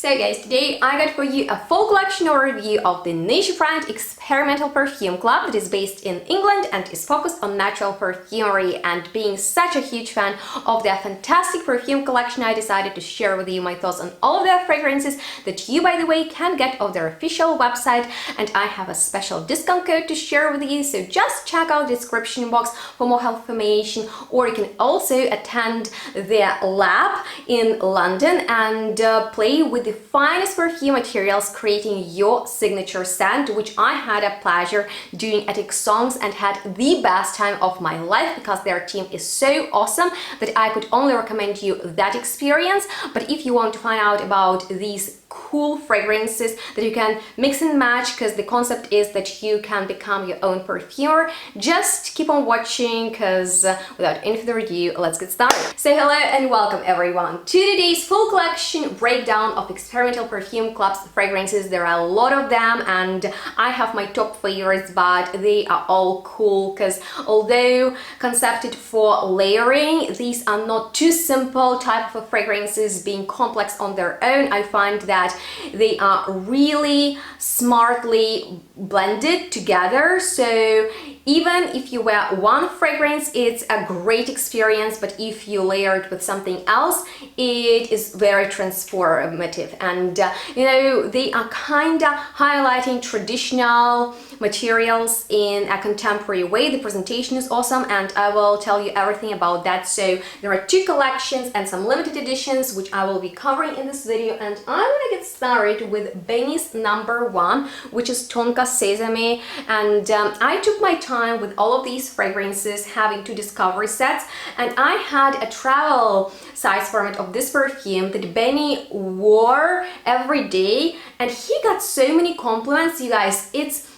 So guys, today I got for you a full collection overview of the niche brand Experimental Perfume Club that is based in England and is focused on natural perfumery. And being such a huge fan of their fantastic perfume collection, I decided to share with you my thoughts on all of their fragrances that you, by the way, can get off their official website. And I have a special discount code to share with you, so just check out the description box for more health information, or you can also attend their lab in London and play with the finest perfume materials, creating your signature scent, which I had a pleasure doing at Songs and had the best time of my life because their team is so awesome that I could only recommend you that experience. But if you want to find out about these cool fragrances that you can mix and match, because the concept is that you can become your own perfumer, just keep on watching, because without any further ado, let's get started. So hello and welcome everyone to today's full collection breakdown of Experimental Perfume Club's fragrances. There are a lot of them and I have my top favorites, but they are all cool because although concepted for layering, these are not too simple type of fragrances being complex on their own. I find that they are really smartly blended together, so even if you wear one fragrance, it's a great experience, but if you layer it with something else, it is very transformative. And you know, they are kind of highlighting traditional materials in a contemporary way. The presentation is awesome and I will tell you everything about that. So there are two collections and some limited editions which I will be covering in this video, and I'm gonna get started with Benny's #1, which is Tonka Sesame. And I took my time with all of these fragrances, having two discovery sets, and I had a travel size format of this perfume that Benny wore every day, and he got so many compliments, you guys. It's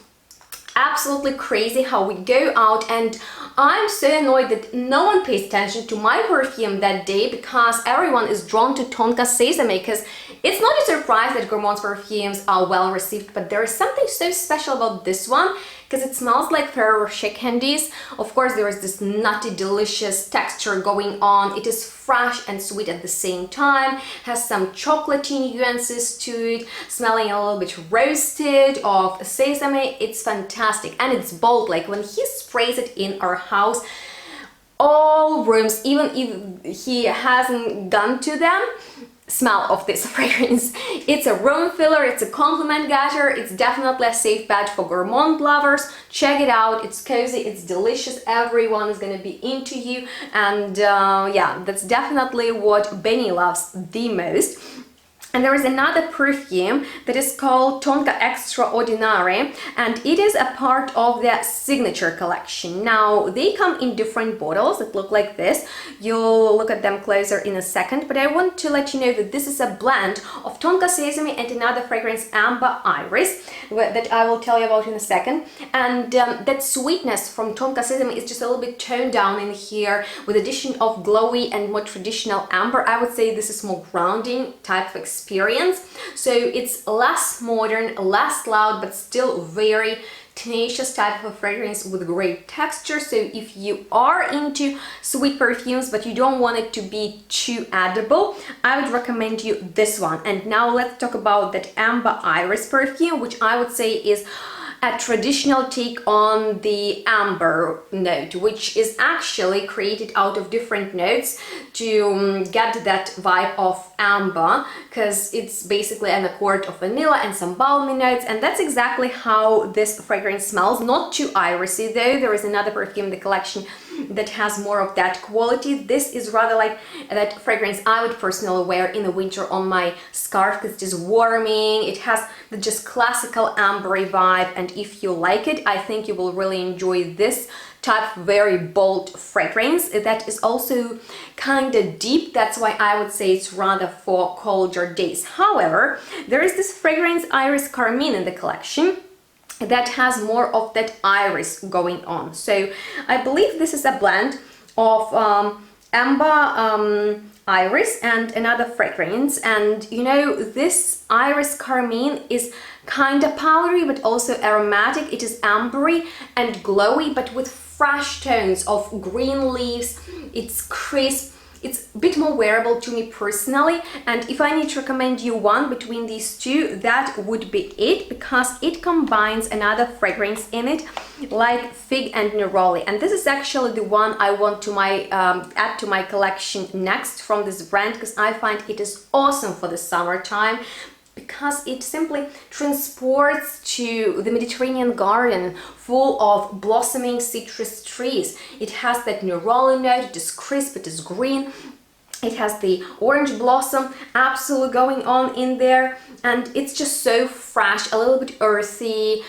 absolutely crazy how we go out, and I'm so annoyed that no one pays attention to my perfume that day because everyone is drawn to Tonka Sesame. Because it's not a surprise that Gourmand's perfumes are well received, but there is something so special about this one because it smells like Ferrero Rocher candies. Of course, there is this nutty, delicious texture going on. It is fresh and sweet at the same time, has some chocolatey nuances to it, smelling a little bit roasted of sesame. It's fantastic and it's bold. Like when he sprays it in our house, all rooms, even if he hasn't gone to them, smell of this fragrance. It's a room filler, it's a compliment getter, it's definitely a safe bet for gourmand lovers. Check it out, it's cozy, it's delicious, everyone is gonna be into you, and yeah, that's definitely what Benny loves the most. And there is another perfume that is called Tonka Extraordinary, and it is a part of their signature collection. Now, they come in different bottles that look like this. You'll look at them closer in a second, but I want to let you know that this is a blend of Tonka Sesame and another fragrance, Amber Iris, that I will tell you about in a second. And that sweetness from Tonka Sesame is just a little bit toned down in here with addition of glowy and more traditional amber. I would say this is more grounding type of experience. So it's less modern, less loud, but still very tenacious type of fragrance with great texture. So if you are into sweet perfumes but you don't want it to be too edible, I would recommend you this one. And now let's talk about that Amber Iris perfume, which I would say is a traditional take on the amber note, which is actually created out of different notes to get that vibe of amber, because it's basically an accord of vanilla and some balmy notes, and that's exactly how this fragrance smells. Not too irisy though. There is another perfume in the collection that has more of that quality. This is rather like that fragrance I would personally wear in the winter on my scarf because it is warming. It has the just classical ambery vibe, and if you like it, I think you will really enjoy this type of very bold fragrance that is also kind of deep. That's why I would say it's rather for colder days. However, there is this fragrance Iris Carmine in the collection that has more of that iris going on. So I believe this is a blend of Amber Iris and another fragrance. And you know, this Iris Carmine is kind of powdery but also aromatic. It is ambery and glowy but with fresh tones of green leaves. It's crisp, it's a bit more wearable to me personally, and if I need to recommend you one between these two, that would be it, because it combines another fragrance in it like fig and neroli, and this is actually the one I want to add to my collection next from this brand, because I find it is awesome for the summertime, because it simply transports to the Mediterranean garden full of blossoming citrus trees. It has that neroli note, it is crisp, it is green, it has the orange blossom absolutely going on in there, and it's just so fresh, a little bit earthy,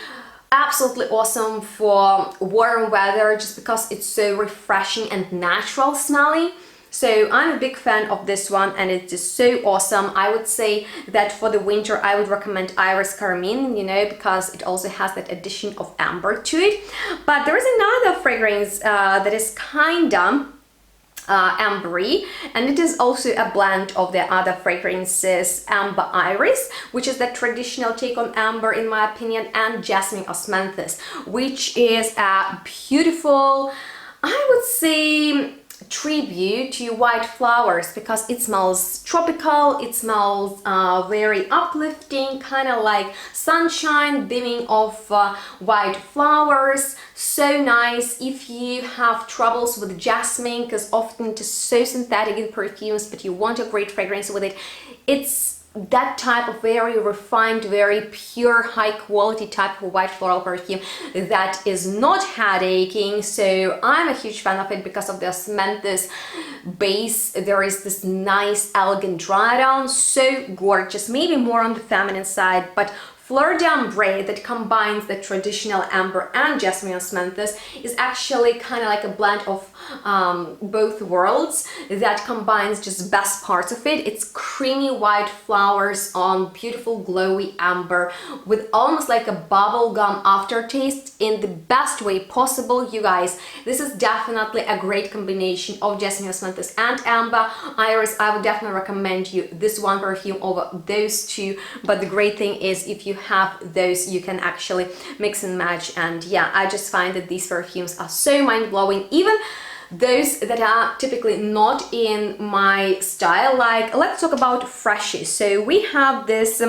absolutely awesome for warm weather, just because it's so refreshing and natural smelling. So I'm a big fan of this one, and it's just so awesome. I would say that for the winter I would recommend Iris Carmine, you know, because it also has that addition of amber to it. But there is another fragrance that is kinda ambery, and it is also a blend of the other fragrances, Amber Iris, which is the traditional take on amber in my opinion, and Jasmine Osmanthus, which is a beautiful, I would say, tribute to white flowers, because it smells tropical, it smells very uplifting, kind of like sunshine beaming off white flowers. So nice if you have troubles with jasmine, because often it is so synthetic in perfumes, but you want a great fragrance with it. It's that type of very refined, very pure, high quality type of white floral perfume that is not headaching. So I'm a huge fan of it because of the osmanthus base. There is this nice elegant dry down, so gorgeous, maybe more on the feminine side, but Fleur d'Ambre that combines the traditional amber and jasmine osmanthus is actually kind of like a blend of both worlds that combines just best parts of it. It's creamy white flowers on beautiful glowy amber with almost like a bubblegum aftertaste in the best way possible. You guys, this is definitely a great combination of jasmine osmanthus and amber. Iris, I would definitely recommend you this one perfume over those two, but the great thing is if you have those, you can actually mix and match. And yeah, I just find that these perfumes are so mind-blowing, even those that are typically not in my style. Like, let's talk about freshies. So we have this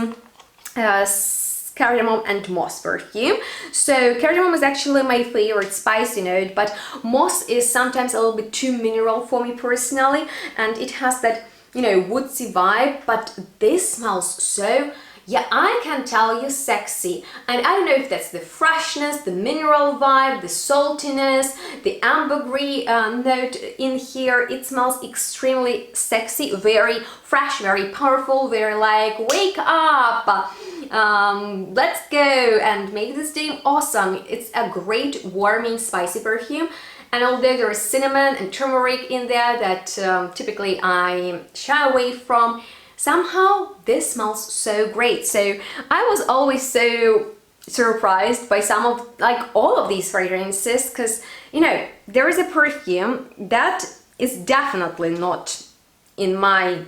cardamom and moss perfume. So cardamom is actually my favorite spicy note, but moss is sometimes a little bit too mineral for me personally, and it has that, you know, woodsy vibe, but this smells so, yeah, I can tell you, sexy. And I don't know if that's the freshness, the mineral vibe, the saltiness, the ambergris note in here. It smells extremely sexy, very fresh, very powerful, very like, wake up, let's go and make this day awesome. It's a great warming spicy perfume. And although there is cinnamon and turmeric in there that typically I shy away from, somehow this smells so great. So I was always so surprised by some of, like, all of these fragrances, because, you know, there is a perfume that is definitely not in my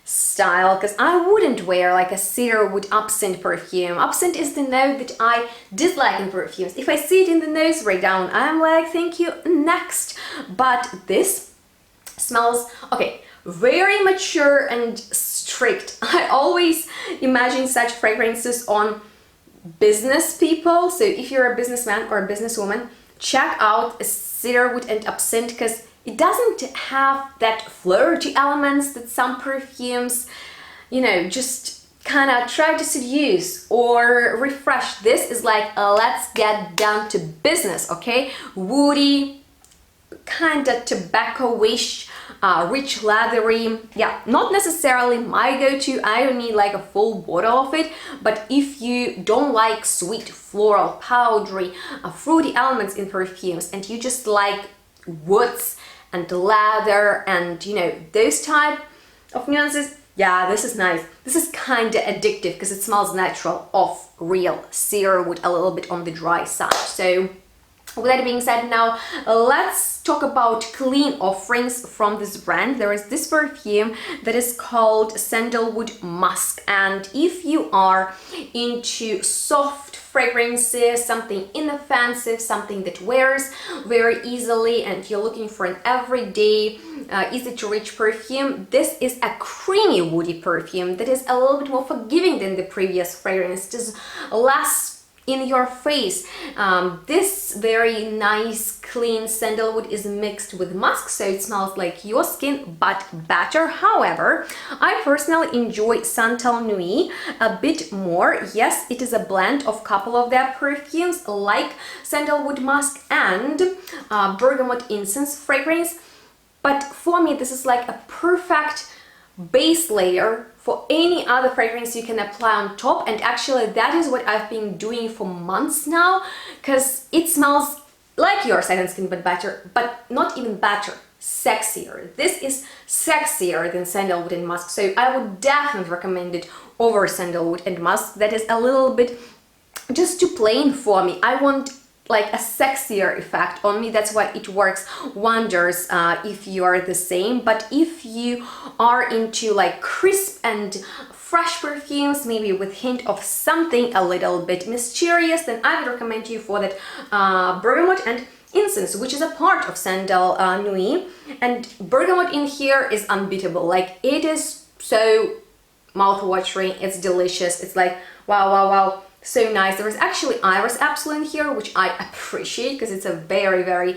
style, because I wouldn't wear like a cedarwood absinthe perfume. Absinthe is the note that I dislike in perfumes. If I see it in the nose breakdown, I'm like, thank you, next. But this smells, okay, very mature and strict. I always imagine such fragrances on business people. So if you're a businessman or a businesswoman, check out a cedarwood and absinthe, because it doesn't have that flirty elements that some perfumes, you know, just kind of try to seduce or refresh. This is like, let's get down to business, okay? Woody, kind of tobacco-ish, rich leathery. Yeah, not necessarily my go-to. I don't need like a full bottle of it, but if you don't like sweet, floral, powdery, fruity elements in perfumes, and you just like woods and leather and, you know, those type of nuances, yeah, this is nice. This is kind of addictive because it smells natural of real cedarwood, a little bit on the dry side. So with that being said, now let's talk about clean offerings from this brand. There is this perfume that is called Sandalwood Musk, and if you are into soft, fragrances, something inoffensive, something that wears very easily and you're looking for an everyday, easy to reach perfume, this is a creamy woody perfume that is a little bit more forgiving than the previous fragrance. It is less in your face. This very nice clean sandalwood is mixed with musk, so it smells like your skin but better. However, I personally enjoy Santal Nuit a bit more. Yes, it is a blend of couple of their perfumes like sandalwood musk and bergamot incense fragrance, but for me this is like a perfect base layer for any other fragrance you can apply on top. And actually that is what I've been doing for months now, because it smells like your second skin but better, but not even better, sexier. This is sexier than sandalwood and musk, so I would definitely recommend it over sandalwood and musk. That is a little bit just too plain for me. I want like a sexier effect on me. That's why it works wonders if you are the same. But if you are into like crisp and fresh perfumes, maybe with hint of something a little bit mysterious, then I would recommend you for that bergamot and incense, which is a part of Sandal Nuit. And bergamot in here is unbeatable. Like, it is so mouth-watering, it's delicious, it's like wow, wow, wow. So nice. There is actually iris absol in here, which I appreciate because it's a very, very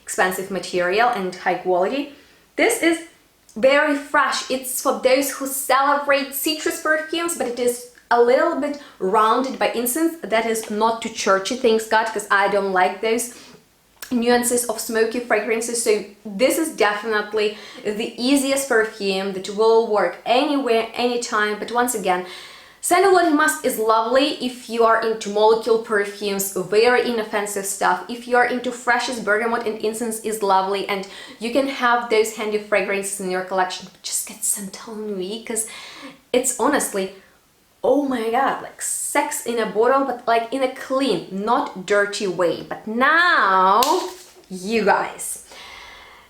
expensive material and high quality. This is very fresh. It's for those who celebrate citrus perfumes, but it is a little bit rounded by incense. That is not too churchy, thanks God, because I don't like those nuances of smoky fragrances. So this is definitely the easiest perfume that will work anywhere, anytime. But once again, sandalwood musk is lovely if you are into molecule perfumes, very inoffensive stuff. If you are into freshest, bergamot and incense is lovely, and you can have those handy fragrances in your collection. But just get Santal Nuit, because it's honestly, oh my god, like sex in a bottle, but like in a clean, not dirty way. But now, you guys,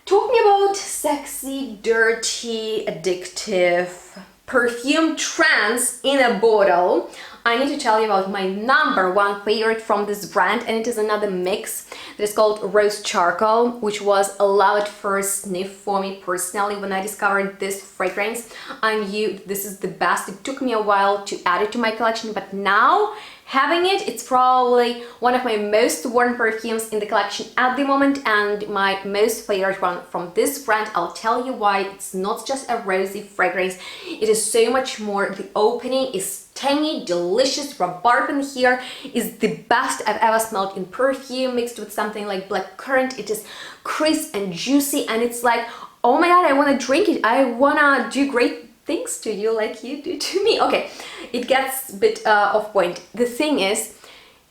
talking about sexy, dirty, addictive perfume trends in a bottle, I need to tell you about my #1 favorite from this brand, and it is another mix that is called Rose Charcoal, which was a love at first sniff for me personally. When I discovered this fragrance, I knew this is the best. It took me a while to add it to my collection, but now having it, it's probably one of my most worn perfumes in the collection at the moment, and my most favorite one from this brand. I'll tell you why. It's not just a rosy fragrance, it is so much more. The opening is tangy, delicious. Rhubarb in here is the best I've ever smelled in perfume, mixed with something like blackcurrant. It is crisp and juicy, and it's like, oh my god, I want to drink it. I want to do great things to you like you do to me. Okay, it gets a bit off point. The thing is,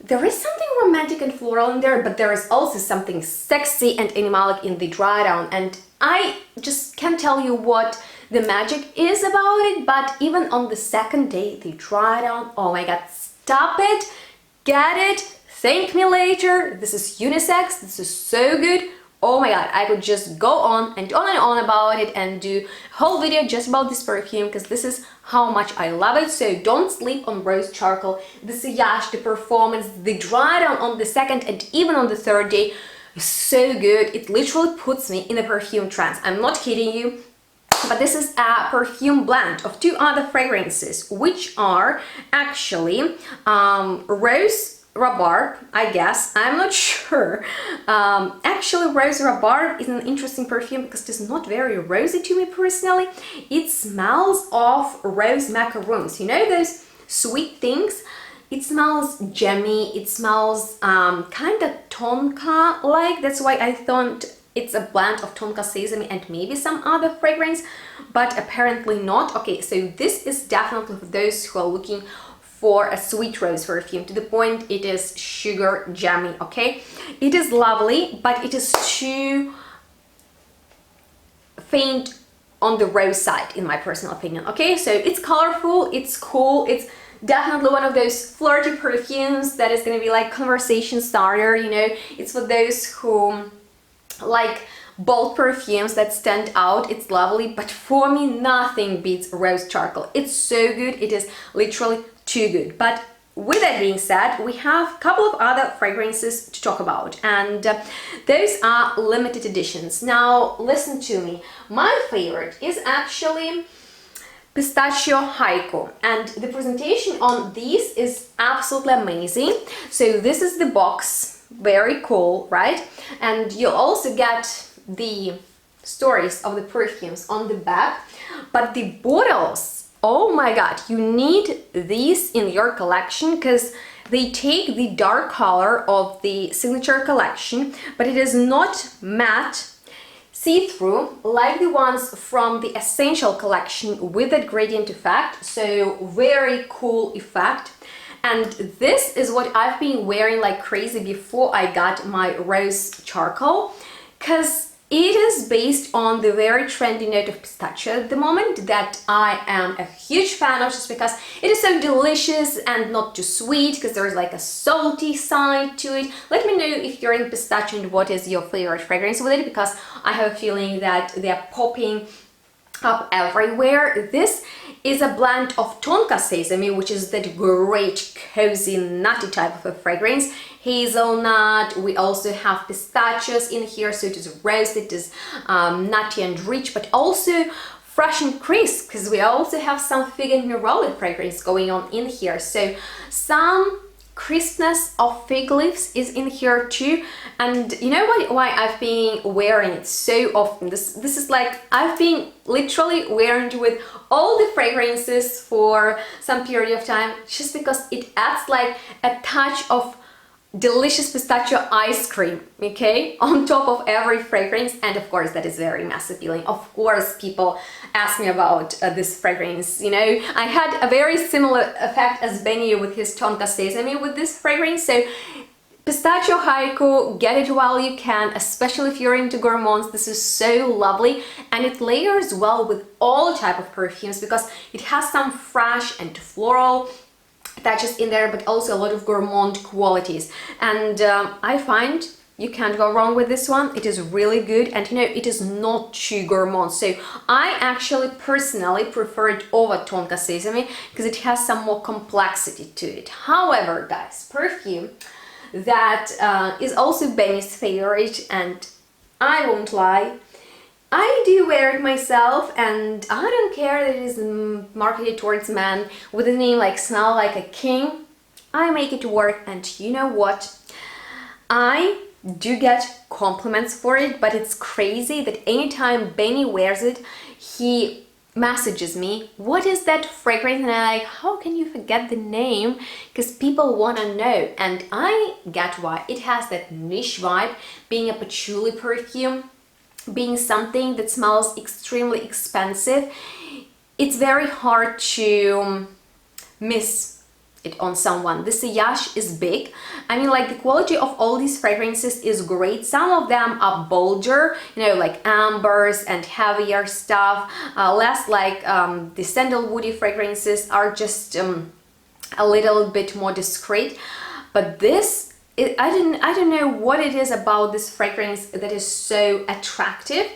there is something romantic and floral in there, but there is also something sexy and animalic in the dry down, and I just can't tell you what the magic is about it. But even on the second day, the dry down, oh my god, stop it, get it, thank me later. This is unisex, this is so good. Oh my god, I could just go on and on about it and do a whole video just about this perfume, because this is how much I love it. So don't sleep on Rose Charcoal. The sillage, the performance, the dry down on the second and even on the third day is so good. It literally puts me in a perfume trance. I'm not kidding you. But this is a perfume blend of two other fragrances, which are actually Rose Rhubarb, I guess, I'm not sure. Actually, Rose Rhubarb is an interesting perfume because it is not very rosy to me personally. It smells of rose macaroons, you know, those sweet things. It smells jammy, it smells kind of tonka-like. That's why I thought it's a blend of tonka sesame and maybe some other fragrance, but apparently not. Okay, so this is definitely for those who are looking for a sweet rose perfume, to the point it is sugar jammy. Okay, it is lovely, but it is too faint on the rose side in my personal opinion. Okay, so it's colorful, it's cool, it's definitely one of those flirty perfumes that is going to be like conversation starter, you know. It's for those who like bold perfumes that stand out. It's lovely, but for me nothing beats Rose Charcoal. It's so good, it is literally too good. But with that being said, we have a couple of other fragrances to talk about, and those are limited editions. Now, listen to me. My favorite is actually Pistachio Haiku, and the presentation on these is absolutely amazing. So this is the box, very cool, right? And you'll also get the stories of the perfumes on the back, but the bottles, oh my god, you need these in your collection because they take the dark color of the signature collection, but it is not matte, see-through like the ones from the Essential collection with that gradient effect, so very cool effect. And this is what I've been wearing like crazy before I got my rose charcoal, because it is based on the very trendy note of pistachio at the moment that I am a huge fan of, just because it is so delicious and not too sweet, because there's like a salty side to it. Let me know if you're in pistachio and what is your favorite fragrance with it, because I have a feeling that they're popping up everywhere. This is a blend of tonka sesame, which is that great cozy nutty type of a fragrance, hazelnut. We also have pistachios in here, so it is roasted, it is nutty and rich, but also fresh and crisp, because we also have some fig and neroli fragrance going on in here. So some crispness of fig leaves is in here too. And you know why I've been wearing it so often? This is like, I've been literally wearing it with all the fragrances for some period of time, just because it adds like a touch of delicious pistachio ice cream, okay, on top of every fragrance. And of course that is very mass appealing. Of course people ask me about this fragrance. You know, I had a very similar effect as Benny with his tonka sesame with this fragrance. So Pistachio Haiku, get it while you can, especially if you're into gourmands. This is so lovely, and it layers well with all type of perfumes because it has some fresh and floral touches in there, but also a lot of gourmand qualities. And I find you can't go wrong with this one. It is really good, and you know, it is not too gourmand. So I actually personally prefer it over tonka sesame because it has some more complexity to it. However, guys, perfume that is also Benny's favorite, and I won't lie, I do wear it myself, and I don't care that it is marketed towards men with a name like Smell Like a King. I make it work, and you know what? I do get compliments for it, but it's crazy that anytime Benny wears it, he messages me, what is that fragrance? And I'm like, how can you forget the name? Because people want to know, and I get why. It has that niche vibe, being a patchouli perfume, being something that smells extremely expensive. It's very hard to miss it on someone. The sillage is big. I mean, like, the quality of all these fragrances is great. Some of them are bolder, you know, like ambers and heavier stuff. Less like the sandalwoody fragrances are just a little bit more discreet. But this, I don't know what it is about this fragrance that is so attractive,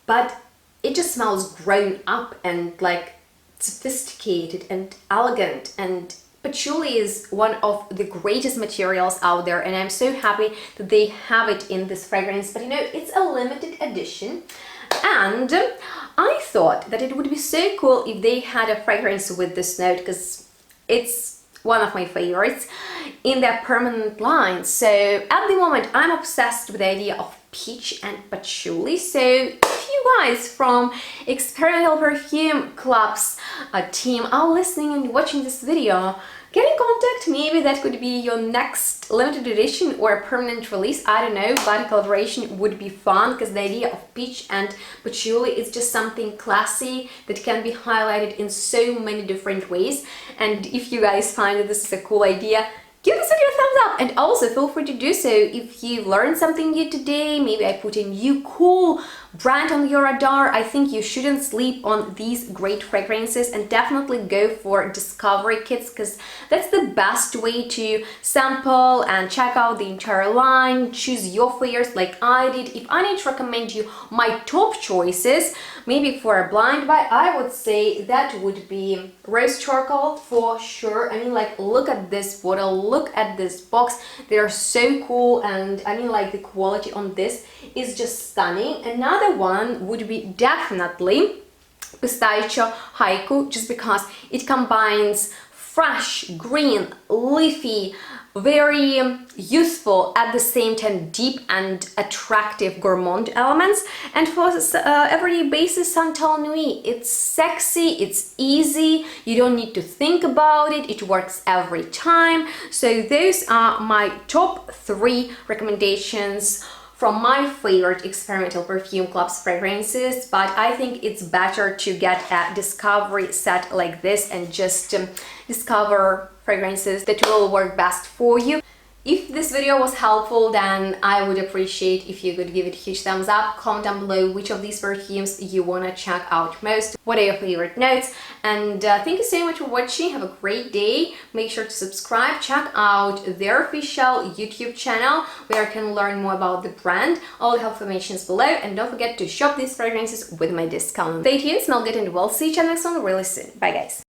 but it just smells grown up and like sophisticated and elegant. And patchouli is one of the greatest materials out there, and I'm so happy that they have it in this fragrance. But you know, it's a limited edition, and I thought that it would be so cool if they had a fragrance with this note, because it's one of my favorites in their permanent line. So at the moment I'm obsessed with the idea of peach and patchouli. So if you guys from Experimental Perfume Club's team are listening and watching this video, get in contact. Maybe that could be your next limited edition or a permanent release. I don't know, but a collaboration would be fun, because the idea of peach and patchouli is just something classy that can be highlighted in so many different ways. And if you guys find that this is a cool idea, give this video a thumbs up, and also feel free to do so if you learned something new today. Maybe I put a new cool brand on your radar, I think you shouldn't sleep on these great fragrances, and definitely go for discovery kits, because that's the best way to sample and check out the entire line, choose your favorites like I did. If I need to recommend you my top choices, maybe for a blind buy, I would say that would be Rose Charcoal for sure. I mean, like, look at this bottle, look at this box, they are so cool, and I mean, like, the quality on this is just stunning. Another one would be definitely Pistachio Haiku, just because it combines fresh, green, leafy, very useful, at the same time deep and attractive gourmand elements. And for everyday basis, Santal Nuit, it's sexy, it's easy, you don't need to think about it, it works every time. So those are my top 3 recommendations from my favorite Experimental Perfume Club's fragrances, but I think it's better to get a discovery set like this and just discover fragrances that will work best for you. If this video was helpful, then I would appreciate if you could give it a huge thumbs up. Comment down below which of these perfumes you want to check out most, what are your favorite notes, and thank you so much for watching. Have a great day. Make sure to subscribe, check out their official YouTube channel where you can learn more about the brand. All the information is below, and don't forget to shop these fragrances with my discount. Stay tuned, smell good, and we'll see each other next one really soon. Bye guys.